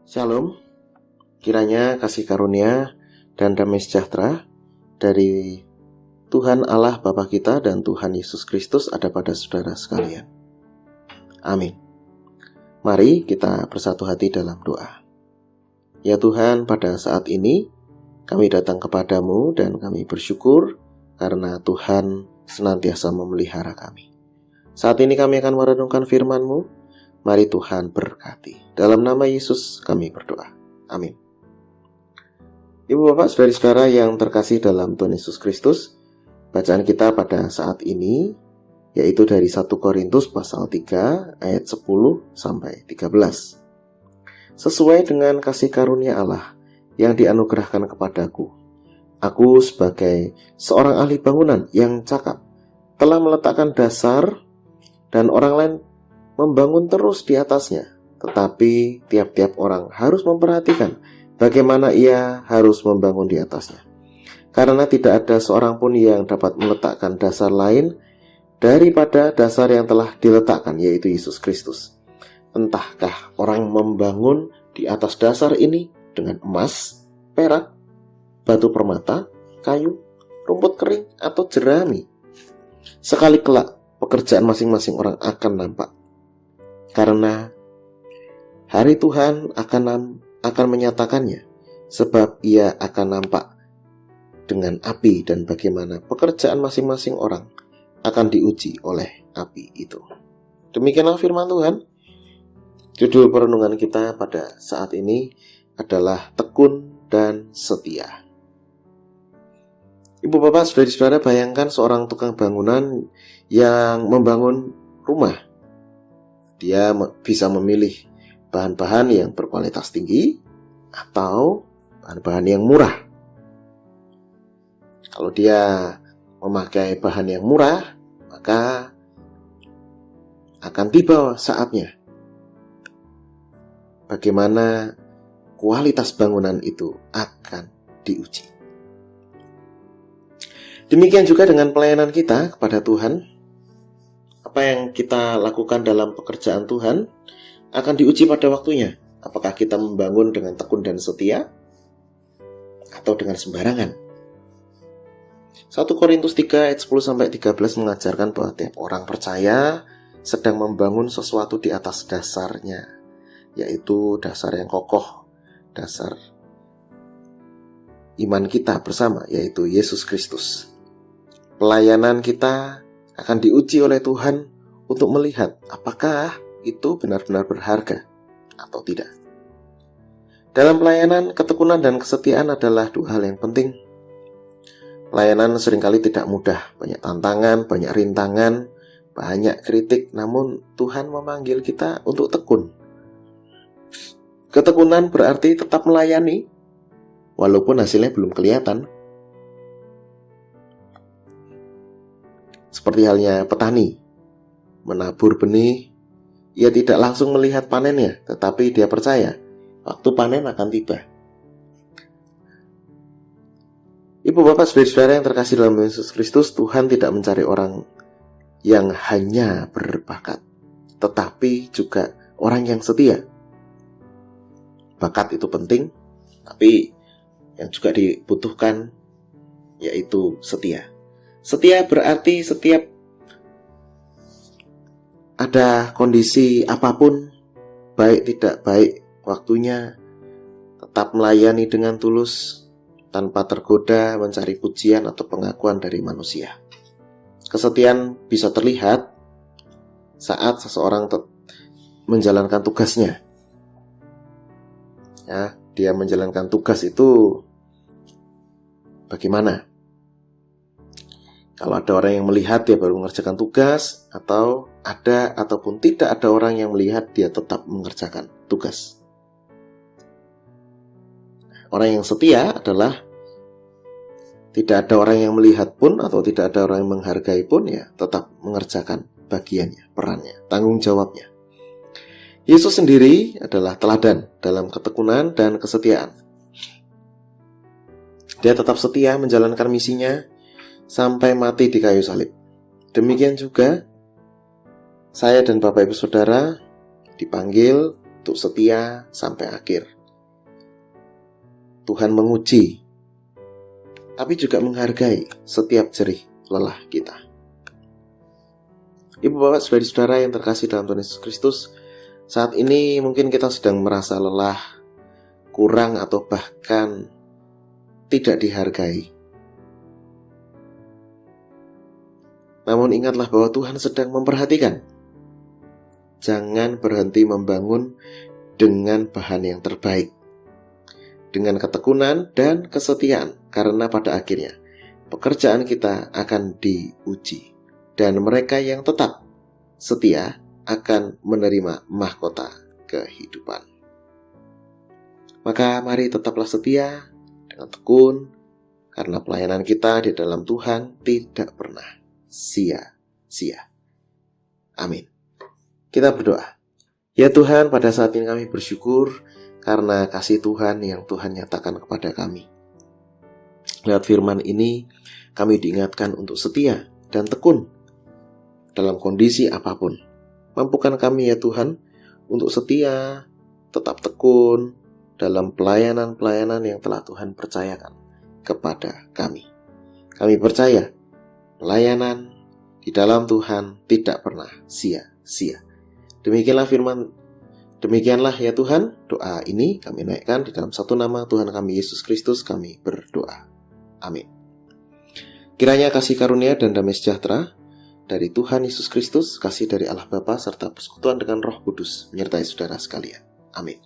Shalom, kiranya kasih karunia dan damai sejahtera dari Tuhan Allah Bapa kita dan Tuhan Yesus Kristus ada pada saudara sekalian. Amin. Mari kita bersatu hati dalam doa. Ya Tuhan, pada saat ini kami datang kepadamu dan kami bersyukur karena Tuhan senantiasa memelihara kami. Saat ini kami akan merenungkan firman-Mu. Mari Tuhan berkati. Dalam nama Yesus kami berdoa. Amin. Ibu bapak saudara-saudara yang terkasih dalam Tuhan Yesus Kristus, bacaan kita pada saat ini yaitu dari 1 Korintus pasal 3 ayat 10 sampai 13. Sesuai dengan kasih karunia Allah yang dianugerahkan kepadaku, aku sebagai seorang ahli bangunan yang cakap telah meletakkan dasar dan orang lain membangun terus di atasnya, tetapi tiap-tiap orang harus memperhatikan bagaimana ia harus membangun di atasnya. Karena tidak ada seorang pun yang dapat meletakkan dasar lain daripada dasar yang telah diletakkan, yaitu Yesus Kristus. Entahkah orang membangun di atas dasar ini dengan emas, perak, batu permata, kayu, rumput kering, atau jerami. Sekali kelak pekerjaan masing-masing orang akan nampak. Karena hari Tuhan akan menyatakannya, sebab ia akan nampak dengan api dan bagaimana pekerjaan masing-masing orang akan diuji oleh api itu. Demikianlah firman Tuhan. Judul perenungan kita pada saat ini adalah tekun dan setia. Ibu bapak saudara-saudara, bayangkan seorang tukang bangunan yang membangun rumah. Dia bisa memilih bahan-bahan yang berkualitas tinggi atau bahan-bahan yang murah. Kalau dia memakai bahan yang murah, maka akan tiba saatnya bagaimana kualitas bangunan itu akan diuji. Demikian juga dengan pelayanan kita kepada Tuhan. Apa yang kita lakukan dalam pekerjaan Tuhan akan diuji pada waktunya. Apakah kita membangun dengan tekun dan setia atau dengan sembarangan. 1 Korintus 3 ayat 10-13 mengajarkan bahwa tiap orang percaya sedang membangun sesuatu di atas dasarnya, yaitu dasar yang kokoh, dasar iman kita bersama, yaitu Yesus Kristus. Pelayanan kita akan diuji oleh Tuhan untuk melihat apakah itu benar-benar berharga atau tidak. Dalam pelayanan, ketekunan dan kesetiaan adalah dua hal yang penting. Pelayanan seringkali tidak mudah, banyak tantangan, banyak rintangan, banyak kritik, namun Tuhan memanggil kita untuk tekun. Ketekunan berarti tetap melayani, walaupun hasilnya belum kelihatan. Seperti halnya petani, menabur benih, ia tidak langsung melihat panennya, tetapi dia percaya waktu panen akan tiba. Ibu bapak saudara-saudara yang terkasih dalam Yesus Kristus, Tuhan tidak mencari orang yang hanya berbakat, tetapi juga orang yang setia. Bakat itu penting, tapi yang juga dibutuhkan yaitu setia. Setia berarti setiap ada kondisi apapun, baik tidak baik waktunya, tetap melayani dengan tulus, tanpa tergoda mencari pujian atau pengakuan dari manusia. Kesetiaan bisa terlihat saat seseorang menjalankan tugasnya. Ya, dia menjalankan tugas itu bagaimana? Kalau ada orang yang melihat dia baru mengerjakan tugas, atau ada ataupun tidak ada orang yang melihat dia tetap mengerjakan tugas. Orang yang setia adalah tidak ada orang yang melihat pun atau tidak ada orang yang menghargai pun, ya tetap mengerjakan bagiannya, perannya, tanggung jawabnya. Yesus sendiri adalah teladan dalam ketekunan dan kesetiaan. Dia tetap setia menjalankan misinya sampai mati di kayu salib. Demikian juga saya dan Bapak Ibu Saudara dipanggil untuk setia sampai akhir. Tuhan menguji, tapi juga menghargai setiap jerih lelah kita. Ibu bapak saudara-saudara yang terkasih dalam Tuhan Yesus Kristus, saat ini mungkin kita sedang merasa lelah, kurang atau bahkan tidak dihargai. Namun ingatlah bahwa Tuhan sedang memperhatikan. Jangan berhenti membangun dengan bahan yang terbaik, dengan ketekunan dan kesetiaan, karena pada akhirnya pekerjaan kita akan diuji, dan mereka yang tetap setia akan menerima mahkota kehidupan. Maka mari tetaplah setia dengan tekun, karena pelayanan kita di dalam Tuhan tidak pernah sia-sia. Amin. Kita berdoa. Ya Tuhan, pada saat ini kami bersyukur karena kasih Tuhan yang Tuhan nyatakan kepada kami. Lewat firman ini, kami diingatkan untuk setia dan tekun dalam kondisi apapun. Mampukan kami ya Tuhan untuk setia, tetap tekun dalam pelayanan-pelayanan yang telah Tuhan percayakan kepada kami. Kami percaya pelayanan di dalam Tuhan tidak pernah sia-sia. Demikianlah ya Tuhan, doa ini kami naikkan di dalam satu nama Tuhan kami Yesus Kristus kami berdoa. Amin. Kiranya kasih karunia dan damai sejahtera dari Tuhan Yesus Kristus, kasih dari Allah Bapa serta persekutuan dengan Roh Kudus menyertai saudara sekalian. Amin.